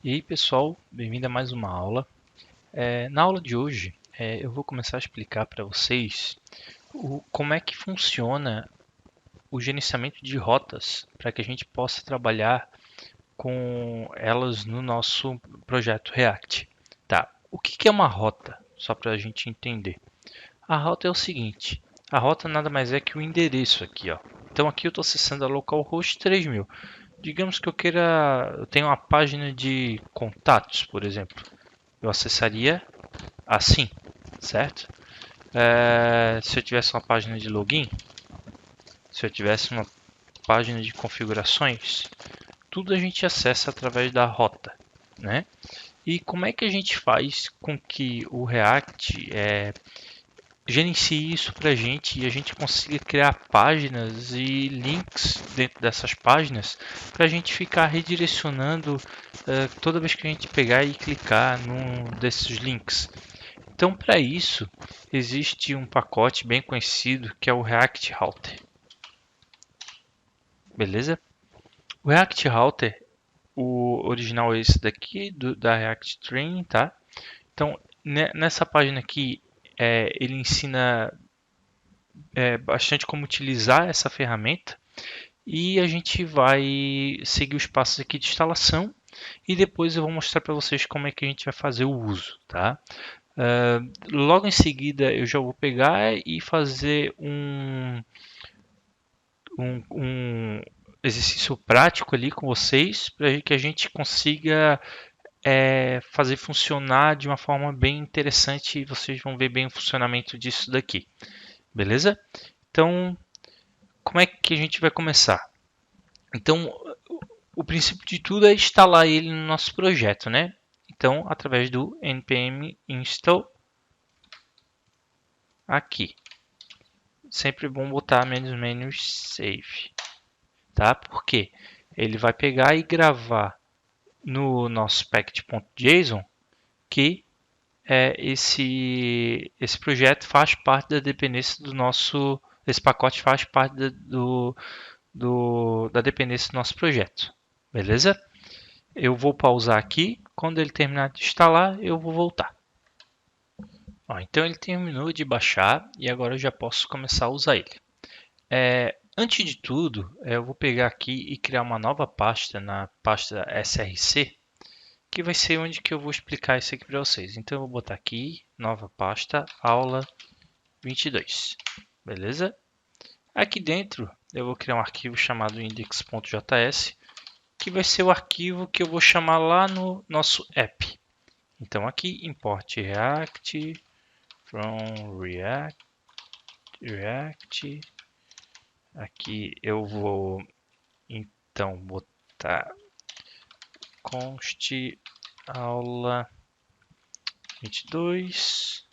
E aí pessoal, bem-vindo a mais uma aula. Na aula de hoje eu vou começar a explicar para vocês como é que funciona o gerenciamento de rotas para que a gente possa trabalhar com elas no nosso projeto React. Tá, o que é uma rota? Só para a gente entender. A rota é o seguinte, a rota nada mais é que o endereço aqui, ó. Então aqui eu estou acessando a localhost 3000. Digamos que eu tenho uma página de contatos, por exemplo. Eu acessaria assim, certo? Se eu tivesse uma página de login, se eu tivesse uma página de configurações, tudo a gente acessa através da rota, né? E como é que a gente faz com que o React gerencie isso para a gente e a gente consiga criar páginas e links dentro dessas páginas para a gente ficar redirecionando toda vez que a gente pegar e clicar num desses links. Então, para isso, existe um pacote bem conhecido que é o React Router. Beleza? O React Router, o original é esse daqui, da React Training, tá? Então, nessa página aqui, ele ensina bastante como utilizar essa ferramenta e a gente vai seguir os passos aqui de instalação e depois eu vou mostrar para vocês como é que a gente vai fazer o uso, tá? Logo em seguida eu já vou pegar e fazer um exercício prático ali com vocês para que a gente consiga fazer funcionar de uma forma bem interessante e vocês vão ver bem o funcionamento disso daqui, beleza? Então, como é que a gente vai começar? Então, o princípio de tudo é instalar ele no nosso projeto, né? Então, através do npm install aqui. Sempre bom botar menos save, tá? Porque ele vai pegar e gravar no nosso package.json que esse projeto faz parte da dependência do nosso, esse pacote faz parte da dependência do nosso projeto, beleza? Eu vou pausar aqui, quando ele terminar de instalar, eu vou voltar. Então ele terminou de baixar e agora eu já posso começar a usar ele. Antes de tudo, eu vou pegar aqui e criar uma nova pasta na pasta src, que vai ser onde que eu vou explicar isso aqui para vocês. Então eu vou botar aqui, nova pasta, aula 22, beleza? Aqui dentro eu vou criar um arquivo chamado index.js, que vai ser o arquivo que eu vou chamar lá no nosso app. Então aqui import react from react. Aqui eu vou então botar const aula 22,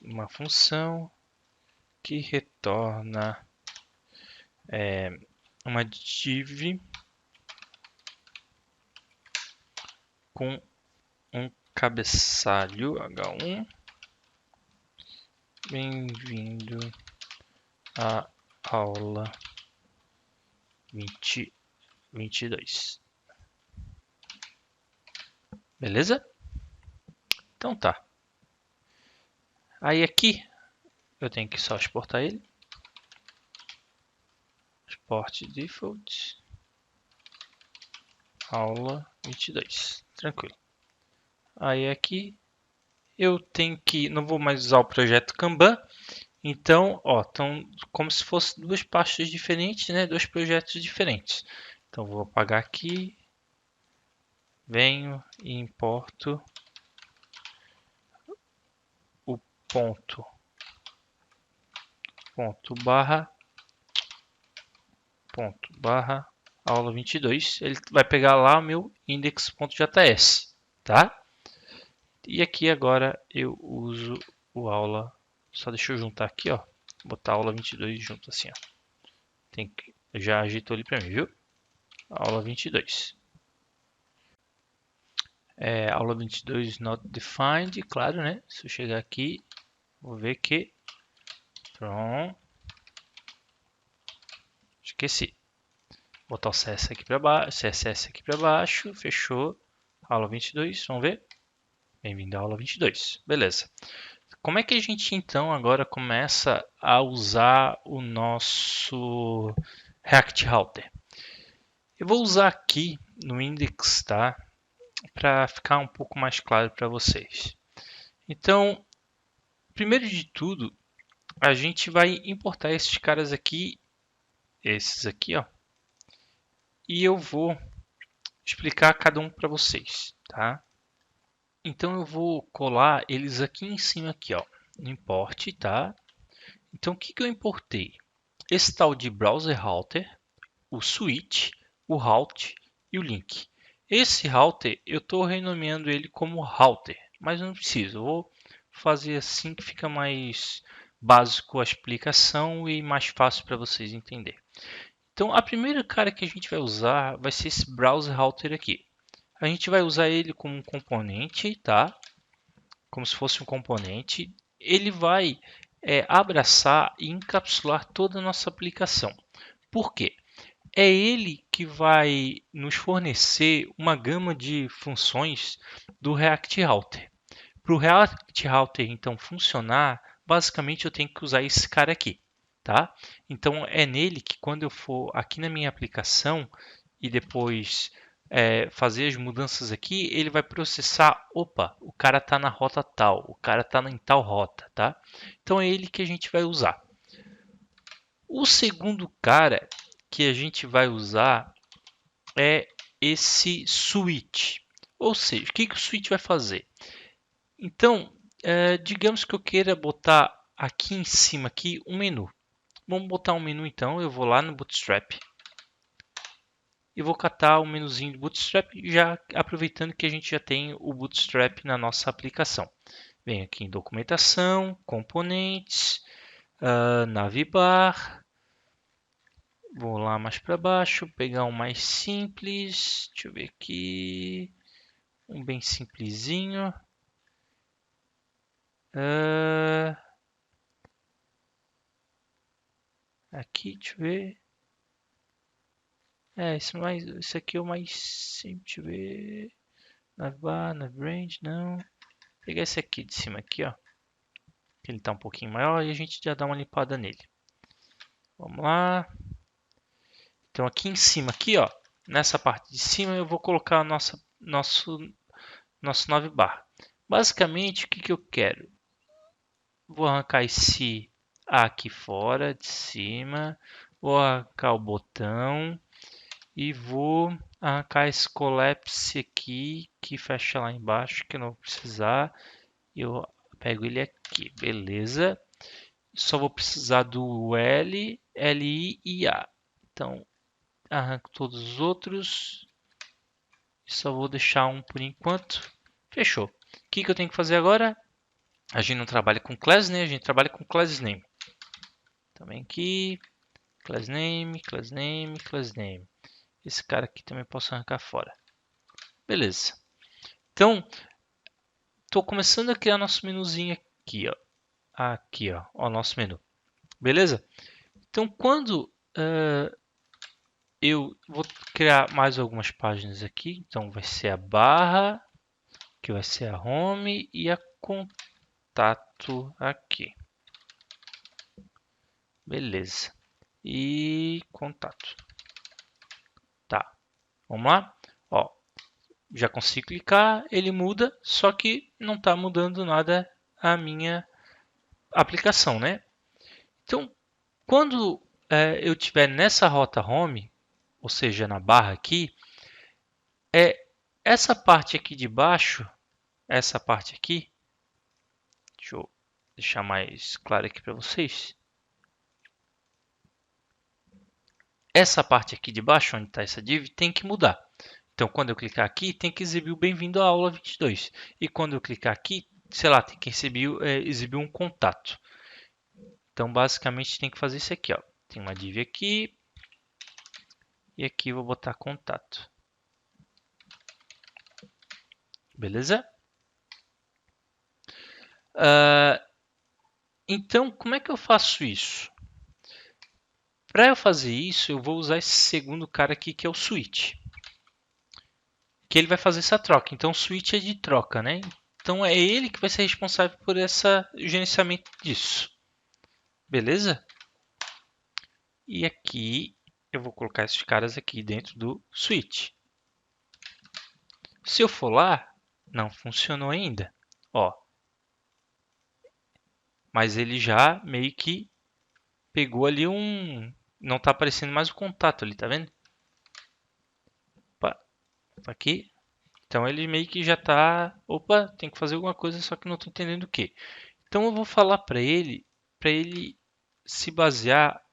uma função que retorna uma div com um cabeçalho h1. Bem-vindo à aula 22. Beleza? Então tá. Aí aqui eu tenho que só exportar ele. Export default aula 22. Tranquilo. Aí aqui eu tenho que, não vou mais usar o projeto Kanban. Então, estão como se fossem duas pastas diferentes, né? Dois projetos diferentes. Então vou apagar aqui, venho e importo o ponto barra aula 22. Ele vai pegar lá o meu index.js, tá? E aqui agora eu uso o aula, só deixa eu juntar aqui, ó, botar aula 22 junto assim, ó. Já agitou ali para mim, viu? Aula 22. Aula 22 not defined, claro, né? Se eu chegar aqui, vou ver que pronto. Esqueci. botar o CSS aqui para baixo, CSS aqui para baixo, fechou. Aula 22, vamos ver? Bem-vindo à aula 22. Beleza. Como é que a gente então agora começa a usar o nosso React Router? Eu vou usar aqui no index, tá? Para ficar um pouco mais claro para vocês. Então, primeiro de tudo, a gente vai importar esses caras aqui, esses aqui, ó, e eu vou explicar cada um para vocês, tá? Então eu vou colar eles aqui em cima aqui, ó, no import, tá? Então o que eu importei? Esse tal de browser router, o switch, o route e o link. Esse router eu estou renomeando ele como router, mas não preciso. Eu vou fazer assim que fica mais básico a explicação e mais fácil para vocês entenderem. Então, a primeira cara que a gente vai usar vai ser esse browser router aqui. A gente vai usar ele como um componente, tá? Como se fosse um componente. Ele vai abraçar e encapsular toda a nossa aplicação. Por quê? É ele que vai nos fornecer uma gama de funções do React Router. Para o React Router então funcionar, basicamente eu tenho que usar esse cara aqui, tá? Então é nele que quando eu for aqui na minha aplicação e depois fazer as mudanças aqui, ele vai processar, opa, o cara está na rota tal, o cara está em tal rota, tá? Então é ele que a gente vai usar. O segundo cara que a gente vai usar é esse switch. Ou seja, o que o switch vai fazer? Então, digamos que eu queira botar aqui em cima aqui um menu. Vamos botar um menu então, eu vou lá no Bootstrap e vou catar o menuzinho do Bootstrap, já aproveitando que a gente já tem o Bootstrap na nossa aplicação. Venho aqui em documentação, componentes, navbar. Vou lá mais para baixo, pegar um mais simples. Deixa eu ver aqui. Um bem simplesinho. Aqui, deixa eu ver. Esse aqui é o mais simples. Deixa eu ver. Navbar, navrange, não. Vou pegar esse aqui de cima aqui, ó. Ele está um pouquinho maior e a gente já dá uma limpada nele. Vamos lá. Então aqui em cima, aqui, ó, nessa parte de cima eu vou colocar a nosso navbar. Basicamente, o que eu quero? Vou arrancar esse A aqui fora, de cima. Vou arrancar o botão. E vou arrancar esse collapse aqui, que fecha lá embaixo, que eu não vou precisar. Eu pego ele aqui, beleza. Só vou precisar do L, LI e A. Então, arranco todos os outros. Só vou deixar um por enquanto. Fechou. O que eu tenho que fazer agora? A gente não trabalha com class, né? A gente trabalha com class name. Também aqui, class name, class name, class name. Esse cara aqui também posso arrancar fora. Beleza. Então, estou começando a criar nosso menuzinho aqui, ó. Aqui, ó, o nosso menu. Beleza? Então, quando eu vou criar mais algumas páginas aqui, então vai ser a barra, que vai ser a home e a contato aqui. Beleza. E contato. Tá. Vamos lá? Ó, já consigo clicar, ele muda, só que não está mudando nada a minha aplicação, né? Então, quando eu estiver nessa rota home, ou seja, na barra aqui, essa parte aqui de baixo, essa parte aqui, deixa eu deixar mais claro aqui para vocês. Essa parte aqui de baixo, onde está essa div, tem que mudar. Então, quando eu clicar aqui, tem que exibir o bem-vindo à aula 22. E quando eu clicar aqui, sei lá, tem que exibir um contato. Então, basicamente, tem que fazer isso aqui, ó. Tem uma div aqui. E aqui eu vou botar contato. Beleza? Então, como é que eu faço isso? Para eu fazer isso, eu vou usar esse segundo cara aqui, que é o switch. Que ele vai fazer essa troca. Então, o switch é de troca, né? Então, é ele que vai ser responsável por esse gerenciamento disso. Beleza? E aqui, eu vou colocar esses caras aqui dentro do switch. Se eu for lá, não funcionou ainda. Ó, mas ele já meio que pegou ali um... Não está aparecendo mais o contato ali, tá vendo? Opa, tá aqui. Então ele meio que já está... Opa, tem que fazer alguma coisa, só que não estou entendendo o que. Então eu vou falar para ele se basear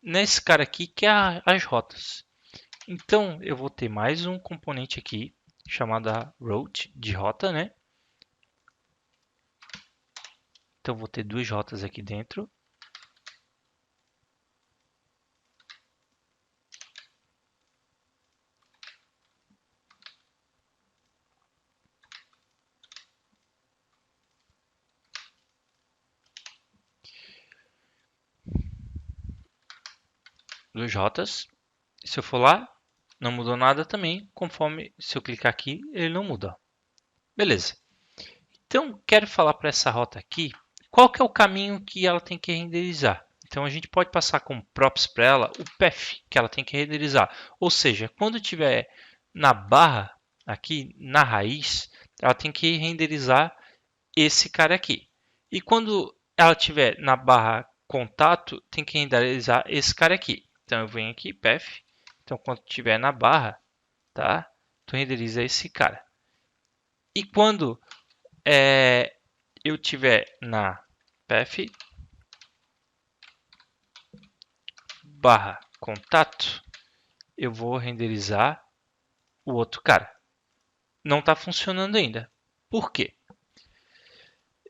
nesse cara aqui, que é as rotas. Então eu vou ter mais um componente aqui, chamado route, de rota, né? Então vou ter duas rotas aqui dentro. Duas rotas. Se eu for lá, não mudou nada também, conforme se eu clicar aqui, ele não muda. Beleza. Então, quero falar para essa rota aqui, qual que é o caminho que ela tem que renderizar. Então, a gente pode passar como props para ela o path que ela tem que renderizar. Ou seja, quando estiver na barra, aqui na raiz, ela tem que renderizar esse cara aqui. E quando ela estiver na barra contato, tem que renderizar esse cara aqui. Então, eu venho aqui, path. Então, quando estiver na barra, tá? Tu renderiza esse cara. E quando eu tiver na path barra contato, eu vou renderizar o outro cara. Não está funcionando ainda. Por quê?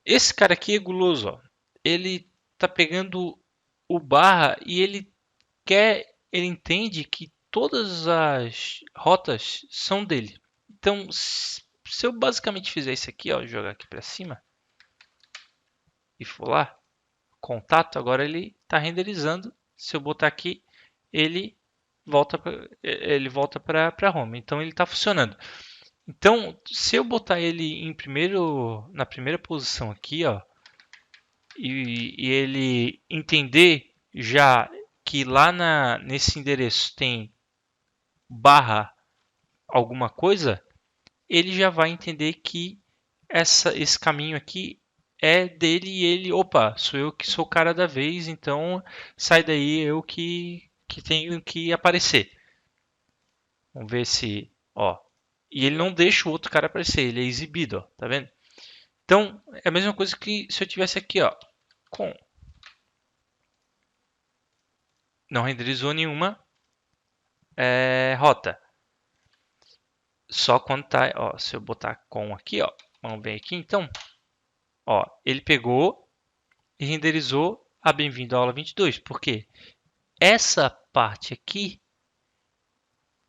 Esse cara aqui é guloso. Ó. Ele está pegando o barra e ele entende que todas as rotas são dele. Então, se eu basicamente fizer isso aqui, ó, jogar aqui para cima e for lá, contato, agora ele está renderizando. Se eu botar aqui, ele volta para home. Então ele está funcionando. Então, se eu botar ele na primeira posição aqui, ó, e ele entender já que lá nesse endereço tem barra alguma coisa, ele já vai entender que esse caminho aqui é dele e ele, opa, sou eu que sou o cara da vez, então sai daí eu que tenho que aparecer. Vamos ver se, ó. E ele não deixa o outro cara aparecer, ele é exibido, ó, tá vendo? Então, é a mesma coisa que se eu tivesse aqui, ó, com. Não renderizou nenhuma rota. Só quando tá, ó, se eu botar com aqui, ó, vamos ver aqui, então, ó, ele pegou e renderizou a bem-vindo à aula 22. Por quê? Essa parte aqui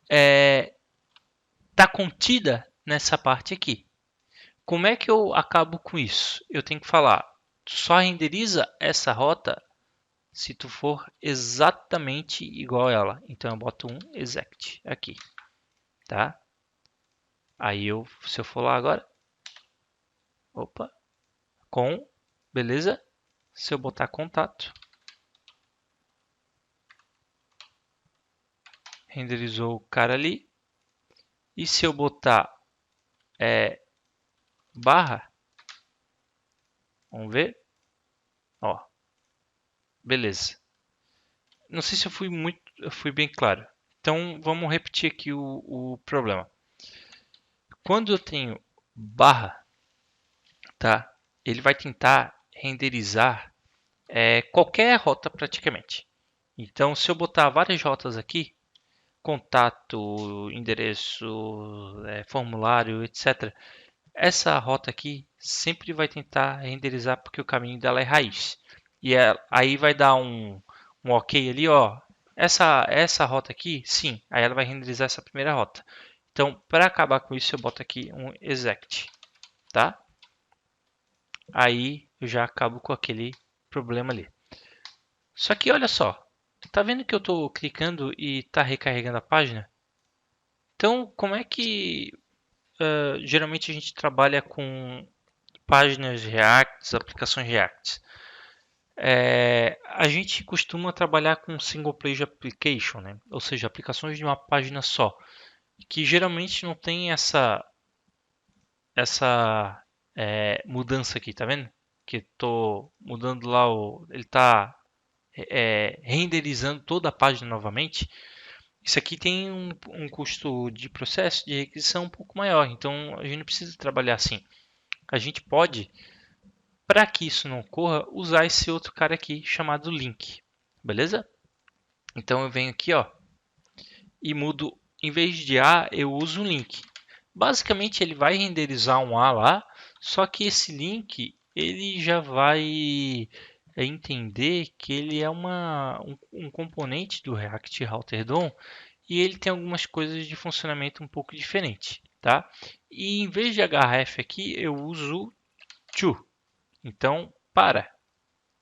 está contida nessa parte aqui. Como é que eu acabo com isso? Eu tenho que falar, só renderiza essa rota se tu for exatamente igual a ela. Então eu boto um exact aqui, tá? Aí se eu for lá agora, opa, com, beleza? Se eu botar contato, renderizou o cara ali. E se eu botar barra, vamos ver, ó, beleza. Não sei se eu fui bem claro. Então vamos repetir aqui o problema. Quando eu tenho barra, tá? Ele vai tentar renderizar qualquer rota praticamente. Então, se eu botar várias rotas aqui, contato, endereço, formulário, etc. Essa rota aqui sempre vai tentar renderizar porque o caminho dela é raiz. E aí vai dar um ok ali, ó. Essa rota aqui, sim. Aí ela vai renderizar essa primeira rota. Então, para acabar com isso, eu boto aqui um exact, tá? Aí eu já acabo com aquele problema ali. Só que olha só, Tá vendo que eu estou clicando e está recarregando a página? Então, como é que geralmente a gente trabalha com páginas React, aplicações React? A gente costuma trabalhar com single page application, né? Ou seja, aplicações de uma página só, que geralmente não tem essa mudança aqui, tá vendo? Que estou mudando lá, ele está renderizando toda a página novamente. Isso aqui tem um custo de processo de requisição um pouco maior, então a gente não precisa trabalhar assim. A gente pode, para que isso não ocorra, usar esse outro cara aqui chamado link, beleza? Então eu venho aqui, ó, e mudo, em vez de A, eu uso um link. Basicamente ele vai renderizar um A lá, só que esse link ele já vai entender que ele é um componente do React Router DOM e ele tem algumas coisas de funcionamento um pouco diferente, tá? E em vez de href aqui, eu uso to. Então, para.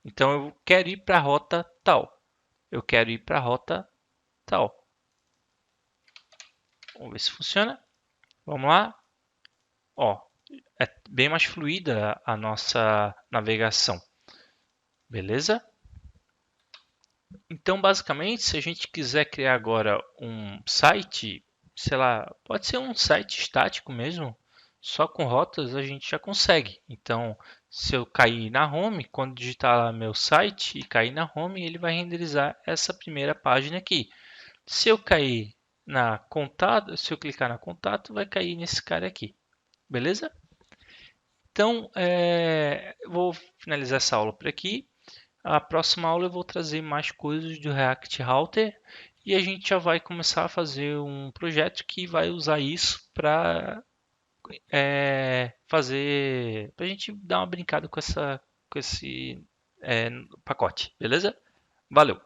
Então eu quero ir para a rota tal. Eu quero ir para a rota tal. Vamos ver se funciona. Vamos lá. Ó, é bem mais fluida a nossa navegação. Beleza? Então, basicamente, se a gente quiser criar agora um site, sei lá, pode ser um site estático mesmo, só com rotas a gente já consegue. Então, se eu cair na home, quando digitar lá meu site e cair na home, ele vai renderizar essa primeira página aqui. Se eu cair na contato, se eu clicar na contato, vai cair nesse cara aqui. Beleza? Então, eu vou finalizar essa aula por aqui. A próxima aula eu vou trazer mais coisas do React Router e a gente já vai começar a fazer um projeto que vai usar isso para fazer, para a gente dar uma brincada com esse pacote, beleza? Valeu!